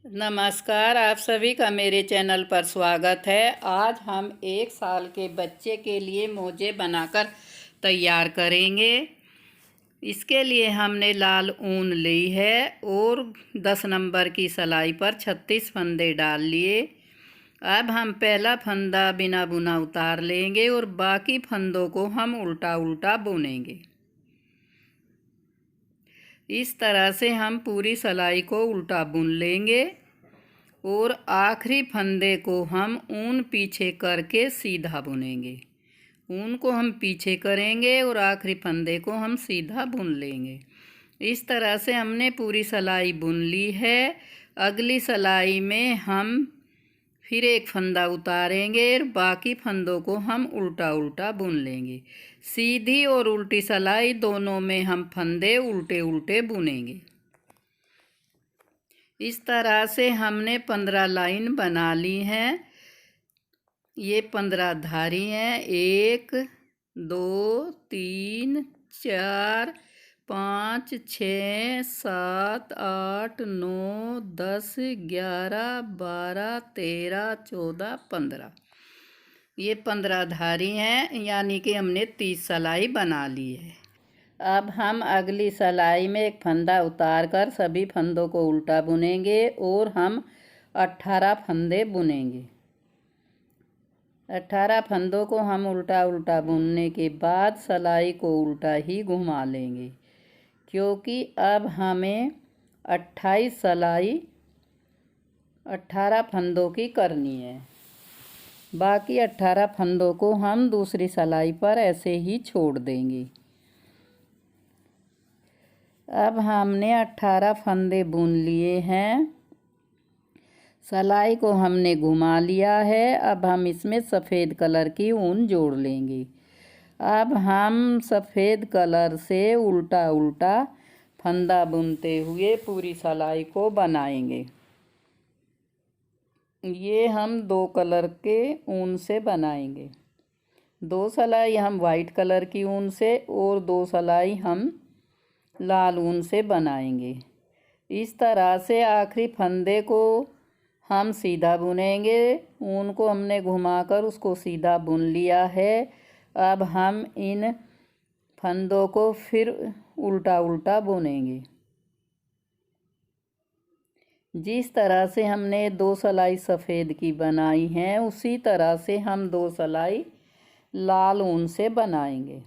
नमस्कार, आप सभी का मेरे चैनल पर स्वागत है। आज हम 1 साल के बच्चे के लिए मोजे बनाकर तैयार करेंगे। इसके लिए हमने लाल ऊन ली है और 10 नंबर की सिलाई पर 36 फंदे डाल लिए। अब हम पहला फंदा बिना बुना उतार लेंगे और बाकी फंदों को हम उल्टा उल्टा बुनेंगे। इस तरह से हम पूरी सिलाई को उल्टा बुन लेंगे और आखिरी फंदे को हम ऊन पीछे करके सीधा बुनेंगे। ऊन को हम पीछे करेंगे और आखिरी फंदे को हम सीधा बुन लेंगे। इस तरह से हमने पूरी सिलाई बुन ली है। अगली सिलाई में हम फिर एक फंदा उतारेंगे और बाकी फंदों को हम उल्टा उल्टा बुन लेंगे। सीधी और उल्टी सिलाई दोनों में हम फंदे उल्टे उल्टे बुनेंगे। इस तरह से हमने 15 लाइन बना ली हैं। ये 15 धारी हैं। 1 2 3 4 5 6 7 8 9 10 11 12 13 14 15। ये 15 धारी हैं, यानी कि हमने 30 सिलाई बना ली है। अब हम अगली सिलाई में एक फंदा उतार कर सभी फंदों को उल्टा बुनेंगे और हम 18 फंदे बुनेंगे। 18 फंदों को हम उल्टा उल्टा बुनने के बाद सिलाई को उल्टा ही घुमा लेंगे, क्योंकि अब हमें 28 सिलाई 18 फंदों की करनी है। बाकी 18 फंदों को हम दूसरी सिलाई पर ऐसे ही छोड़ देंगे। अब हमने 18 फंदे बुन लिए हैं। सिलाई को हमने घुमा लिया है। अब हम इसमें सफ़ेद कलर की ऊन जोड़ लेंगे। अब हम सफ़ेद कलर से उल्टा उल्टा फंदा बुनते हुए पूरी सिलाई को बनाएंगे। ये हम 2 कलर के ऊन से बनाएंगे। 2 सिलाई हम वाइट कलर की ऊन से और 2 सिलाई हम लाल ऊन से बनाएंगे। इस तरह से आखिरी फंदे को हम सीधा बुनेंगे। ऊन को हमने घुमाकर उसको सीधा बुन लिया है। अब हम इन फंदों को फिर उल्टा उल्टा बुनेंगे। जिस तरह से हमने 2 सिलाई सफ़ेद की बनाई हैं, उसी तरह से हम 2 सिलाई लाल ऊन से बनाएंगे।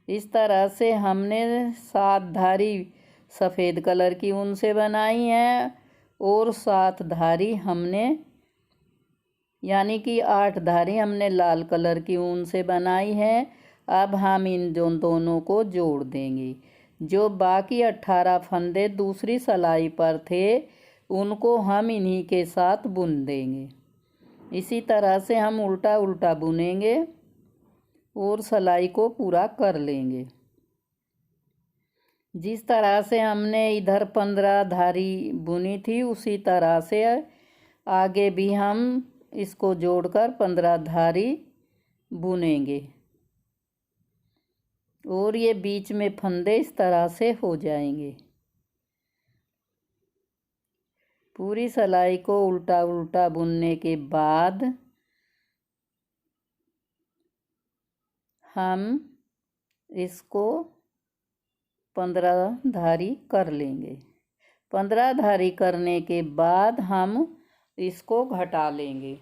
इस तरह से हमने 7 धारी सफ़ेद कलर की ऊन से बनाई है और 7 धारी हमने, यानी कि 8 धारी हमने लाल कलर की ऊन से बनाई है। अब हम इन दोनों को जोड़ देंगे। जो बाकी 18 फंदे दूसरी सिलाई पर थे, उनको हम इन्हीं के साथ बुन देंगे। इसी तरह से हम उल्टा उल्टा बुनेंगे और सिलाई को पूरा कर लेंगे। जिस तरह से हमने इधर 15 धारी बुनी थी, उसी तरह से आगे भी हम इसको जोड़कर 15 धारी बुनेंगे और ये बीच में फंदे इस तरह से हो जाएंगे। पूरी सिलाई को उल्टा उल्टा बुनने के बाद हम इसको 15 धारी कर लेंगे। 15 धारी करने के बाद हम इसको घटा लेंगे।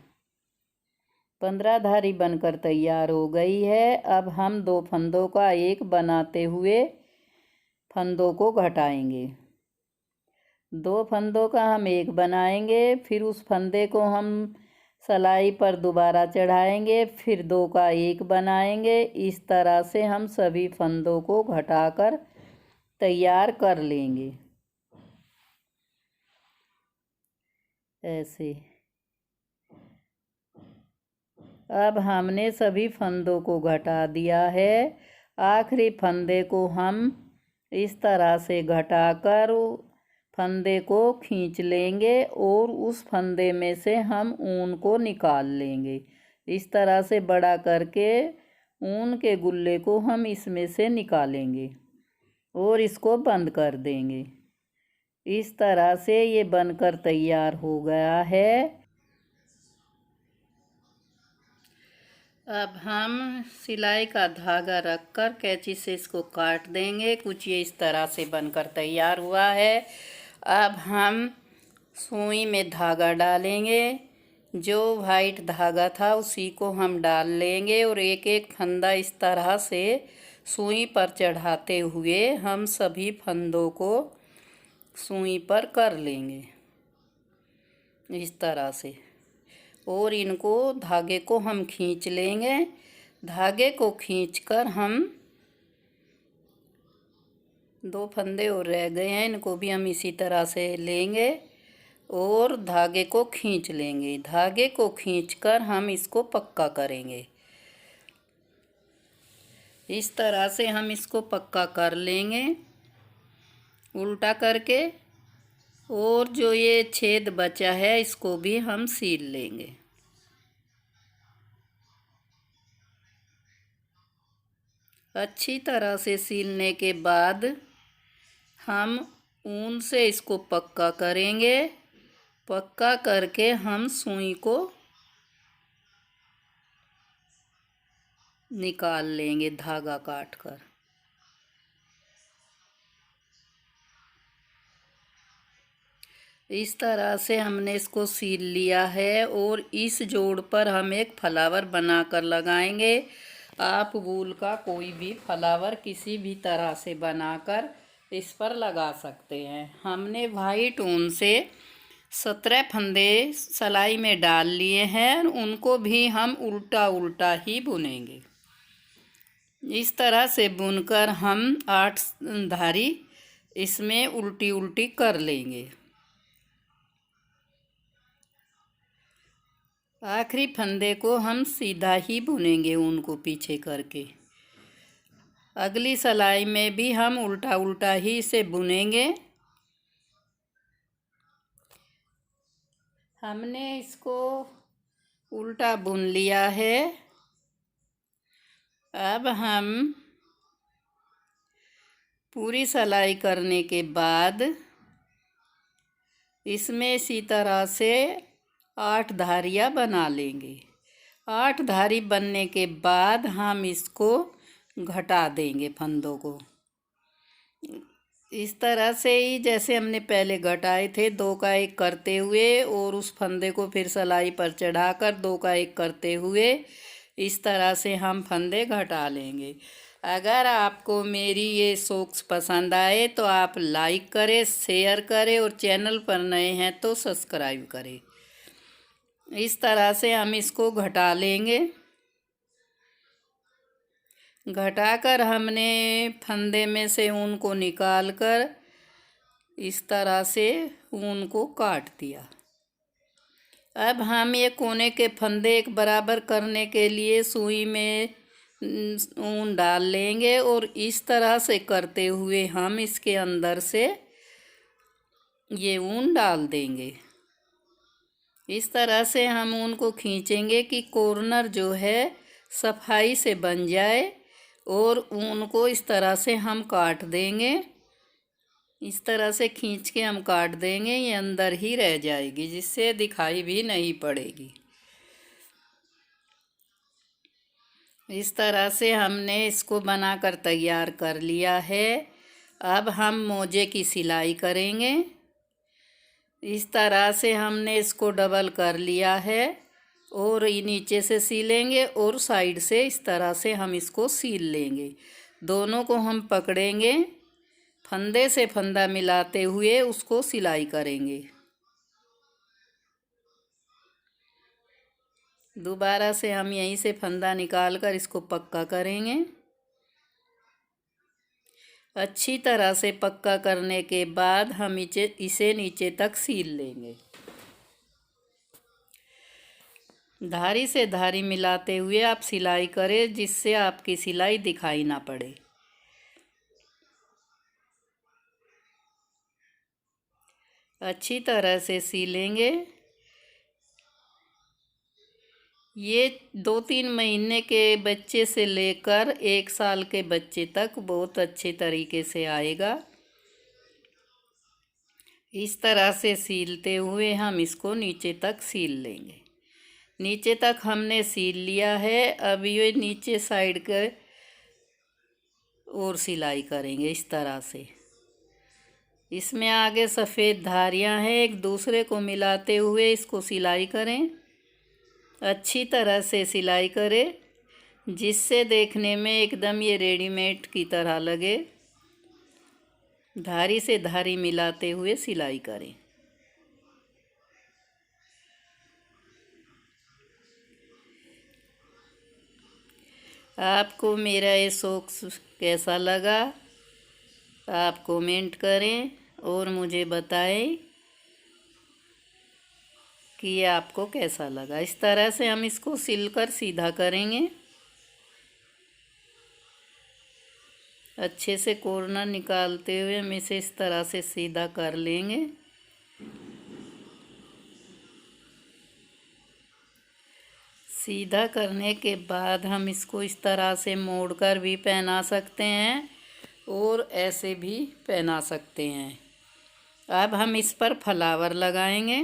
15 धारी बनकर तैयार हो गई है। अब हम 2 फंदों का एक बनाते हुए फंदों को घटाएंगे। 2 फंदों का हम एक बनाएंगे, फिर उस फंदे को हम सिलाई पर दोबारा चढ़ाएंगे, फिर 2 का एक बनाएंगे। इस तरह से हम सभी फंदों को घटाकर तैयार कर लेंगे। ऐसे अब हमने सभी फंदों को घटा दिया है। आखिरी फंदे को हम इस तरह से घटाकर फंदे को खींच लेंगे और उस फंदे में से हम ऊन को निकाल लेंगे। इस तरह से बड़ा करके ऊन के गुल्ले को हम इसमें से निकालेंगे और इसको बंद कर देंगे। इस तरह से ये बनकर तैयार हो गया है। अब हम सिलाई का धागा रखकर कैंची से इसको काट देंगे। कुछ ये इस तरह से बनकर तैयार हुआ है। अब हम सुई में धागा डालेंगे। जो वाइट धागा था उसी को हम डाल लेंगे और एक एक फंदा इस तरह से सुई पर चढ़ाते हुए हम सभी फंदों को सुई पर कर लेंगे इस तरह से। और इनको धागे को हम खींच लेंगे। धागे को खींचकर हम दो फंदे और रह गए हैं, इनको भी हम इसी तरह से लेंगे और धागे को खींच लेंगे। धागे को खींचकर हम इसको पक्का करेंगे। इस तरह से हम इसको पक्का कर लेंगे उल्टा करके। और जो ये छेद बचा है इसको भी हम सील लेंगे। अच्छी तरह से सीलने के बाद हम ऊन से इसको पक्का करेंगे। पक्का करके हम सुई को निकाल लेंगे धागा काट कर। इस तरह से हमने इसको सील लिया है और इस जोड़ पर हम एक फ्लावर बनाकर लगाएंगे। आप वूल का कोई भी फ्लावर किसी भी तरह से बनाकर इस पर लगा सकते हैं। हमने वाइट ऊन से 17 फंदे सिलाई में डाल लिए हैं। उनको भी हम उल्टा उल्टा ही बुनेंगे। इस तरह से बुनकर हम 8 धारी इसमें उल्टी उल्टी कर लेंगे। आखिरी फंदे को हम सीधा ही बुनेंगे ऊन को पीछे करके। अगली सिलाई में भी हम उल्टा उल्टा ही इसे बुनेंगे। हमने इसको उल्टा बुन लिया है। अब हम पूरी सिलाई करने के बाद इसमें इसी तरह से 8 धारियाँ बना लेंगे। 8 धारी बनने के बाद हम इसको घटा देंगे फंदों को। इस तरह से ही जैसे हमने पहले घटाए थे 2 का 1 करते हुए और उस फंदे को फिर सिलाई पर चढ़ाकर 2 का 1 करते हुए इस तरह से हम फंदे घटा लेंगे। अगर आपको मेरी ये शॉर्ट्स पसंद आए तो आप लाइक करें, शेयर करें और चैनल पर नए हैं तो सब्सक्राइब करें। इस तरह से हम इसको घटा लेंगे। घटाकर हमने फंदे में से ऊन को निकाल कर इस तरह से ऊन को काट दिया। अब हम ये कोने के फंदे एक बराबर करने के लिए सुई में ऊन डाल लेंगे और इस तरह से करते हुए हम इसके अंदर से ये ऊन डाल देंगे। इस तरह से हम ऊन को खींचेंगे कि कॉर्नर जो है सफाई से बन जाए और ऊन को इस तरह से हम काट देंगे। इस तरह से खींच के हम काट देंगे, ये अंदर ही रह जाएगी जिससे दिखाई भी नहीं पड़ेगी। इस तरह से हमने इसको बनाकर तैयार कर लिया है। अब हम मोजे की सिलाई करेंगे। इस तरह से हमने इसको डबल कर लिया है और नीचे से सीलेंगे और साइड से इस तरह से हम इसको सील लेंगे। दोनों को हम पकड़ेंगे, फंदे से फंदा मिलाते हुए उसको सिलाई करेंगे। दोबारा से हम यहीं से फंदा निकाल कर इसको पक्का करेंगे। अच्छी तरह से पक्का करने के बाद हम इसे नीचे तक सील लेंगे। धारी से धारी मिलाते हुए आप सिलाई करें जिससे आपकी सिलाई दिखाई ना पड़े। अच्छी तरह से सीलेंगे। ये 2-3 महीने के बच्चे से लेकर 1 साल के बच्चे तक बहुत अच्छे तरीके से आएगा। इस तरह से सीलते हुए हम इसको नीचे तक सील लेंगे। नीचे तक हमने सील लिया है। अब ये नीचे साइड के और सिलाई करेंगे इस तरह से। इसमें आगे सफ़ेद धारियां हैं, एक दूसरे को मिलाते हुए इसको सिलाई करें। अच्छी तरह से सिलाई करें जिससे देखने में एकदम ये रेडीमेड की तरह लगे। धारी से धारी मिलाते हुए सिलाई करें। आपको मेरा ये सॉक्स कैसा लगा आप कमेंट करें और मुझे बताएं कि ये आपको कैसा लगा। इस तरह से हम इसको सिलकर सीधा करेंगे। अच्छे से कॉर्नर निकालते हुए हम इसे इस तरह से सीधा कर लेंगे। सीधा करने के बाद हम इसको इस तरह से मोड़कर भी पहना सकते हैं और ऐसे भी पहना सकते हैं। अब हम इस पर फ्लावर लगाएंगे।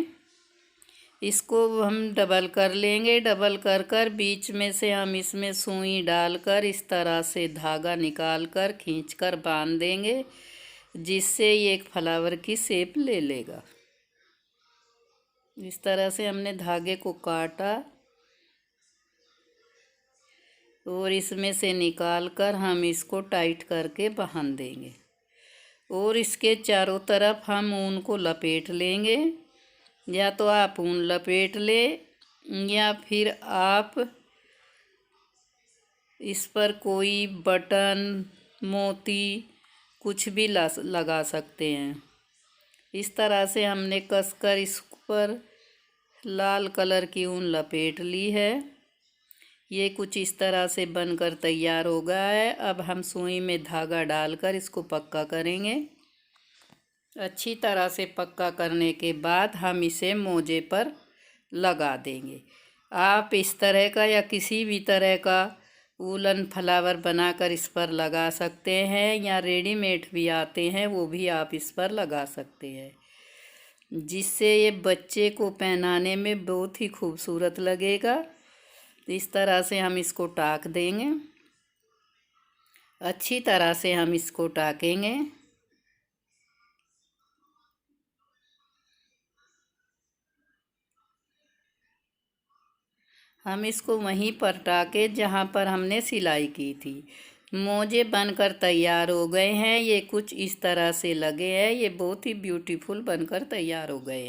इसको हम डबल कर लेंगे। डबल कर कर बीच में से हम इसमें सुई डालकर इस तरह से धागा निकाल कर खींच कर बांध देंगे जिससे ये एक फ्लावर की शेप ले लेगा। इस तरह से हमने धागे को काटा और इसमें से निकाल कर हम इसको टाइट करके बांध देंगे और इसके चारों तरफ हम ऊन को लपेट लेंगे। या तो आप ऊन लपेट ले या फिर आप इस पर कोई बटन मोती कुछ भी लगा सकते हैं। इस तरह से हमने कसकर इस पर लाल कलर की ऊन लपेट ली है। ये कुछ इस तरह से बनकर तैयार हो गया है। अब हम सुई में धागा डालकर इसको पक्का करेंगे। अच्छी तरह से पक्का करने के बाद हम इसे मोजे पर लगा देंगे। आप इस तरह का या किसी भी तरह का वूलन फ्लावर बनाकर इस पर लगा सकते हैं या रेडीमेड भी आते हैं वो भी आप इस पर लगा सकते हैं जिससे ये बच्चे को पहनाने में बहुत ही खूबसूरत लगेगा। इस तरह से हम इसको टाक देंगे। अच्छी तरह से हम इसको टाकेंगे। हम इसको वहीं पर टाके जहाँ पर हमने सिलाई की थी। मोजे बनकर तैयार हो गए हैं। ये कुछ इस तरह से लगे हैं। ये बहुत ही ब्यूटीफुल बनकर तैयार हो गए हैं।